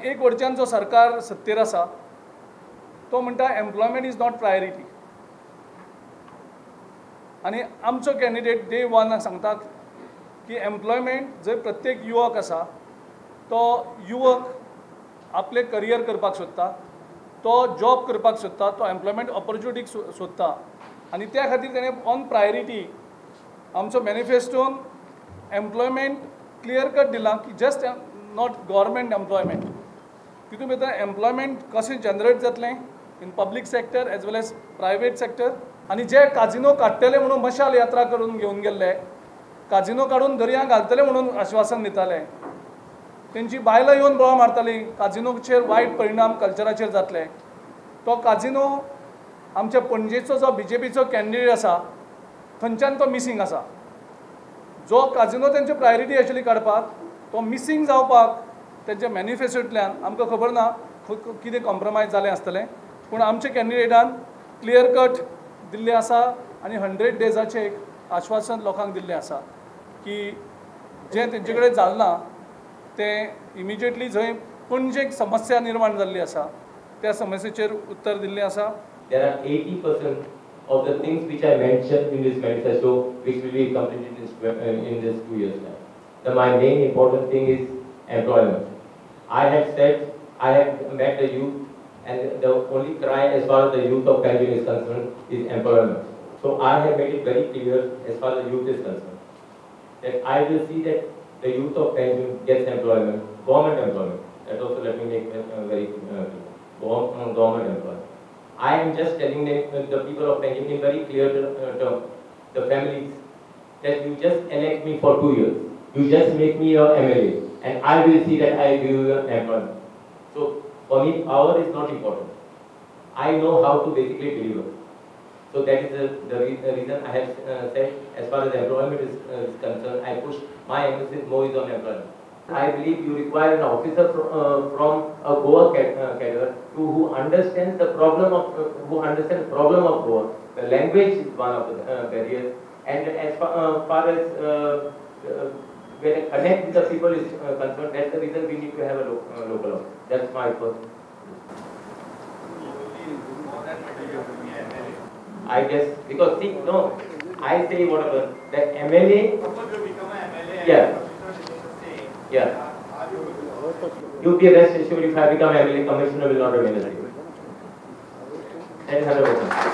एक वटच्यान जो सरकार सत्तेर आसा तो म्हणटा एम्प्लॉयमेंट इज नॉट प्रायोरिटी आनी आमचो कॅन्डिडेट डे वन सांगता की एम्प्लॉयमेंट जंय प्रत्येक युवक आसा तो युवक आपले करियर करपाक सोदता, तो जॉब करपाक सोदता, तो एम्प्लॉयमेंट ऑपॉर्च्युनिटीक सोदता आनी त्या खातीर ताणें ऑन प्रायोरिटी आमचो मॅनिफेस्टोन एम्प्लॉयमेंट क्लियर कट दिला की जस्ट नॉट गव्हर्मेंट एम्प्लॉयमेंट, तितून भितर एम्प्लॉयमेंट कशें जनरेट जातलें in public sector as well as private sector. आनी जे काजिनो काडटले म्हणून मशाल यात्रा करून घेवन गेल्ले, काजिनो काडून दर्या घालतले म्हणून आश्वासन दिताले, तेंची बायलां येवन बोवाळ मारतालीं काजिनोचेर वायट परिणाम कल्चराचेर जातले. तो काजिनो आमच्या पणजेचो जो BJPचो कॅन्डिडेट आसा थंयच्यान तो मिसींग आसा. जो काजिनो तेंची प्रायोरिटी आशिल्ली काडपाक तो मिसींग जावपाक तेंच्या मॅनिफेस्टोंतल्यान आमकां खबर ना कितें कॉम्प्रमायज जालें आसतलें, पूण आमच्या कॅन्डिडेटान क्लियर कट दिल्लें आसा आनी 100 डेजाचें एक आश्वासन लोकांक दिल्लें आसा की जें तेंचे कडेन जालें ना तें इमिजिएटली जंय पणजेक समस्या निर्माण जाल्ली आसा त्या समस्येचेर उत्तर दिल्लें आसा. There are 80% of the things which I mentioned in this manifesto which will be completed in this 2 years time. My main important thing is employment. I have said, I have met the youth and the only cry as far as the youth of Panjim is concerned is employment. So I have made it very clear as far as the youth is concerned that I will see that the youth of Panjim gets employment, government employment. That also let me make very clear. Government employment. I am just telling them, the people of Panjim in very clear terms, the families, that you just elect me for 2 years. You just make me your MLA and I will see that I give you employment. So for me, power is not important. I know how to basically deliver. So that is the reason I have said as far as employment is concerned, I push my emphasis more is on employment. I believe you require an officer from a Goa cadre who understands the problem of Goa. The language is one of the barriers, and as far as where a connect with the people is concerned, that's the reason we need to have a local office. That's my first. I guess because see, no, I say whatever the MLA. Suppose you become an MLA. Yeah. Yeah. You be rest assured if I become MLA, commissioner will not remain the same. That is 100%.